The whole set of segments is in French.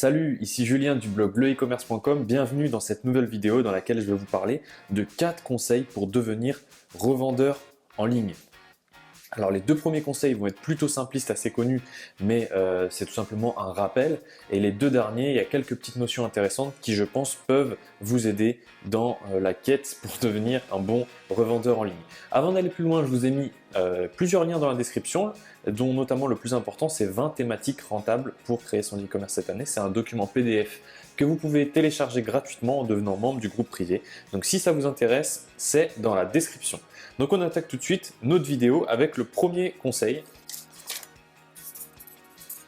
Salut, ici Julien du blog le-ecommerce.com. Bienvenue dans cette nouvelle vidéo dans laquelle je vais vous parler de 4 conseils pour devenir revendeur en ligne. Alors les deux premiers conseils vont être plutôt simplistes, assez connus, mais c'est tout simplement un rappel. Et les deux derniers, il y a quelques petites notions intéressantes qui, je pense, peuvent vous aider dans la quête pour devenir un bon revendeur en ligne. Avant d'aller plus loin, je vous ai mis plusieurs liens dans la description, dont notamment le plus important, c'est 20 thématiques rentables pour créer son e-commerce cette année. C'est un document PDF que vous pouvez télécharger gratuitement en devenant membre du groupe privé. Donc si ça vous intéresse, c'est dans la description. Donc on attaque tout de suite notre vidéo avec le premier conseil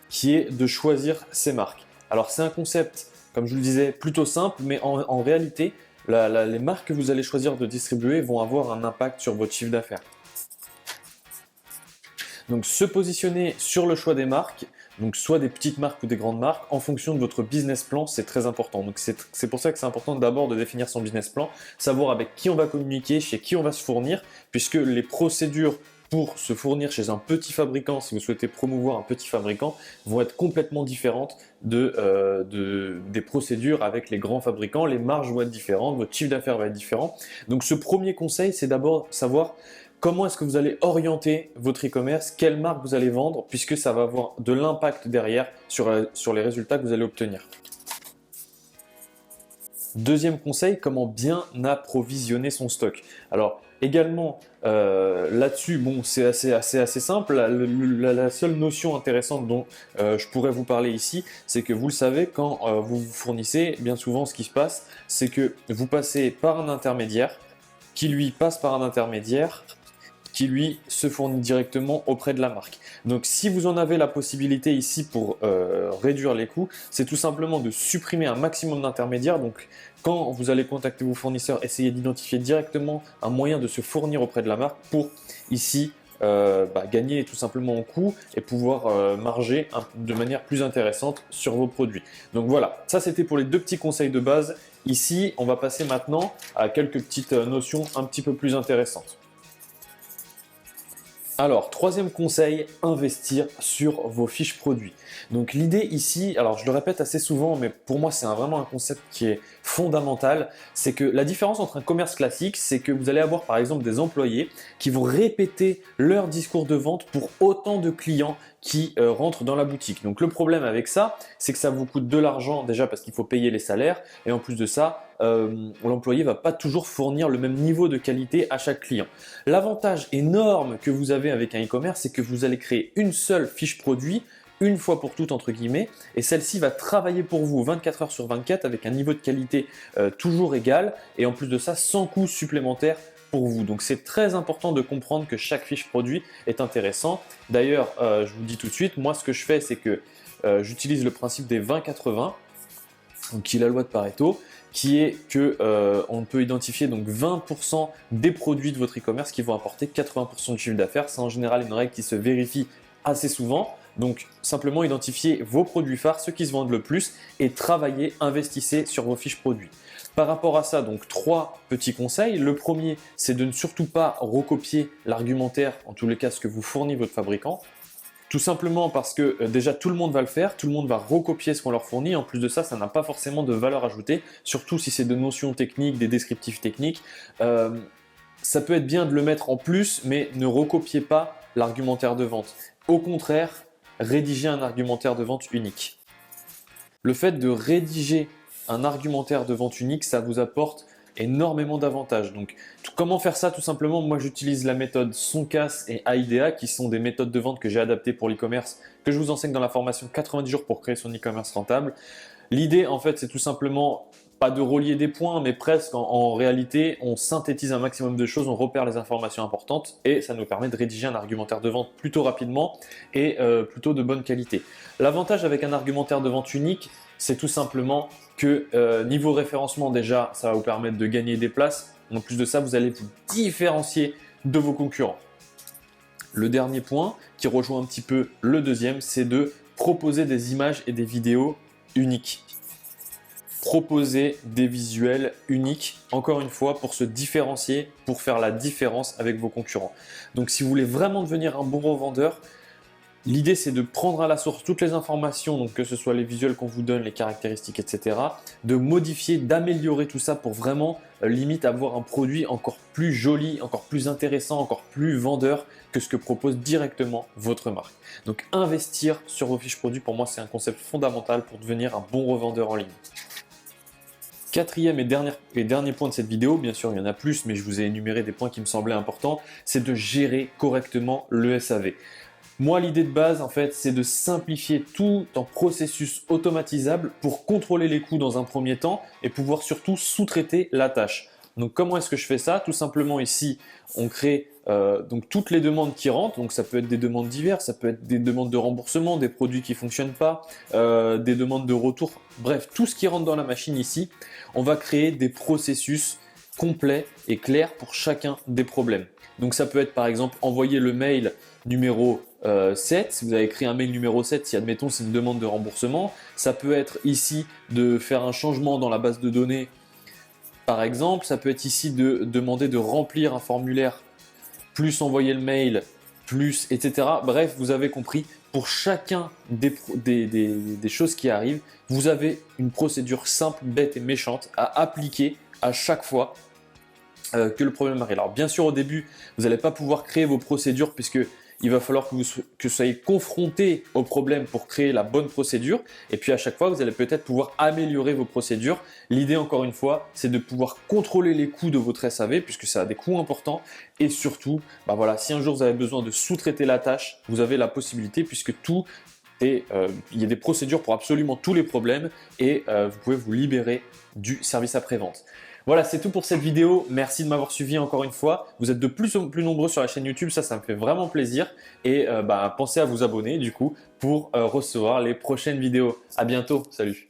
qui est de choisir ses marques. Alors c'est un concept, comme je vous le disais, plutôt simple, mais en réalité, les marques que vous allez choisir de distribuer vont avoir un impact sur votre chiffre d'affaires. Donc se positionner sur le choix des marques, donc soit des petites marques ou des grandes marques, en fonction de votre business plan, c'est très important. Donc c'est pour ça que c'est important d'abord de définir son business plan, savoir avec qui on va communiquer, chez qui on va se fournir, puisque les procédures pour se fournir chez un petit fabricant, si vous souhaitez promouvoir un petit fabricant, vont être complètement différentes des procédures avec les grands fabricants. Les marges vont être différentes, votre chiffre d'affaires va être différent. Donc ce premier conseil, c'est d'abord savoir comment est-ce que vous allez orienter votre e-commerce, quelle marque vous allez vendre, puisque ça va avoir de l'impact derrière sur les résultats que vous allez obtenir. Deuxième conseil, comment bien approvisionner son stock. Alors également là-dessus, bon, c'est assez simple. La seule notion intéressante dont je pourrais vous parler ici, c'est que vous le savez, quand vous vous fournissez, bien souvent ce qui se passe, c'est que vous passez par un intermédiaire, qui lui passe par un intermédiaire, qui lui se fournit directement auprès de la marque. Donc si vous en avez la possibilité ici pour réduire les coûts, c'est tout simplement de supprimer un maximum d'intermédiaires. Donc quand vous allez contacter vos fournisseurs, essayez d'identifier directement un moyen de se fournir auprès de la marque pour ici gagner tout simplement en coût et pouvoir marger de manière plus intéressante sur vos produits. Donc voilà, ça c'était pour les deux petits conseils de base. Ici, on va passer maintenant à quelques petites notions un petit peu plus intéressantes. Alors, troisième conseil, investir sur vos fiches produits. Donc l'idée ici, alors je le répète assez souvent, mais pour moi c'est vraiment un concept qui est fondamental, c'est que la différence entre un commerce classique, c'est que vous allez avoir par exemple des employés qui vont répéter leur discours de vente pour autant de clients qui rentrent dans la boutique. Donc le problème avec ça, c'est que ça vous coûte de l'argent déjà parce qu'il faut payer les salaires et en plus de ça, l'employé va pas toujours fournir le même niveau de qualité à chaque client. L'avantage énorme que vous avez avec un e-commerce, c'est que vous allez créer une seule fiche produit, une fois pour toutes entre guillemets, et celle-ci va travailler pour vous 24 heures sur 24 avec un niveau de qualité toujours égal et en plus de ça sans coût supplémentaire pour vous. Donc c'est très important de comprendre que chaque fiche produit est intéressant. D'ailleurs, je vous dis tout de suite, moi ce que je fais, c'est que j'utilise le principe des 20-80, donc qui est la loi de Pareto, qui est que on peut identifier donc 20% des produits de votre e-commerce qui vont apporter 80% du chiffre d'affaires. C'est en général une règle qui se vérifie assez souvent. Donc simplement identifiez vos produits phares, ceux qui se vendent le plus et travaillez, investissez sur vos fiches produits. Par rapport à ça, donc 3 petits conseils. Le premier, c'est de ne surtout pas recopier l'argumentaire, en tous les cas ce que vous fournit votre fabricant. Tout simplement parce que déjà tout le monde va le faire, tout le monde va recopier ce qu'on leur fournit. En plus de ça, ça n'a pas forcément de valeur ajoutée, surtout si c'est de notions techniques, des descriptifs techniques. Ça peut être bien de le mettre en plus, mais ne recopiez pas l'argumentaire de vente. Au contraire, rédigez un argumentaire de vente unique. Le fait de rédiger un argumentaire de vente unique, ça vous apporte énormément d'avantages. Donc, comment faire ça? Tout simplement, moi j'utilise la méthode Soncas et AIDA qui sont des méthodes de vente que j'ai adaptées pour l'e-commerce, que je vous enseigne dans la formation 90 jours pour créer son e-commerce rentable. L'idée en fait, c'est tout simplement pas de relier des points, mais presque en réalité, on synthétise un maximum de choses, on repère les informations importantes et ça nous permet de rédiger un argumentaire de vente plutôt rapidement et plutôt de bonne qualité. L'avantage avec un argumentaire de vente unique, c'est tout simplement que niveau référencement déjà, ça va vous permettre de gagner des places. En plus de ça, vous allez vous différencier de vos concurrents. Le dernier point, qui rejoint un petit peu le deuxième, c'est de proposer des images et des vidéos uniques. Proposer des visuels uniques, encore une fois, pour se différencier, pour faire la différence avec vos concurrents. Donc si vous voulez vraiment devenir un bon revendeur, L'idée, c'est de prendre à la source toutes les informations, donc que ce soit les visuels qu'on vous donne, les caractéristiques, etc., de modifier, d'améliorer tout ça pour vraiment, limite, avoir un produit encore plus joli, encore plus intéressant, encore plus vendeur que ce que propose directement votre marque. Donc, investir sur vos fiches produits, pour moi, c'est un concept fondamental pour devenir un bon revendeur en ligne. Quatrième et dernier point de cette vidéo, bien sûr il y en a plus, mais je vous ai énuméré des points qui me semblaient importants, c'est de gérer correctement le SAV. Moi, l'idée de base, en fait, c'est de simplifier tout en processus automatisable pour contrôler les coûts dans un premier temps et pouvoir surtout sous-traiter la tâche. Donc, comment est-ce que je fais ça? Tout simplement ici, on crée donc toutes les demandes qui rentrent. Donc, ça peut être des demandes diverses, ça peut être des demandes de remboursement, des produits qui ne fonctionnent pas, des demandes de retour. Bref, tout ce qui rentre dans la machine ici, on va créer des processus complets et clairs pour chacun des problèmes. Donc, ça peut être par exemple envoyer le mail numéro 7, si vous avez écrit un mail numéro 7, si admettons c'est une demande de remboursement, ça peut être ici de faire un changement dans la base de données par exemple, ça peut être ici de demander de remplir un formulaire, plus envoyer le mail, plus etc. Bref, vous avez compris, pour chacun des choses qui arrivent, vous avez une procédure simple, bête et méchante à appliquer à chaque fois que le problème arrive. Alors bien sûr au début, vous n'allez pas pouvoir créer vos procédures puisque il va falloir que vous soyez confronté au problème pour créer la bonne procédure. Et puis à chaque fois, vous allez peut-être pouvoir améliorer vos procédures. L'idée encore une fois, c'est de pouvoir contrôler les coûts de votre SAV puisque ça a des coûts importants. Et surtout, bah voilà, si un jour vous avez besoin de sous-traiter la tâche, vous avez la possibilité puisque tout et il y a des procédures pour absolument tous les problèmes et vous pouvez vous libérer du service après-vente. Voilà, c'est tout pour cette vidéo. Merci de m'avoir suivi encore une fois. Vous êtes de plus en plus nombreux sur la chaîne YouTube, ça me fait vraiment plaisir. Et pensez à vous abonner du coup pour recevoir les prochaines vidéos. À bientôt, salut!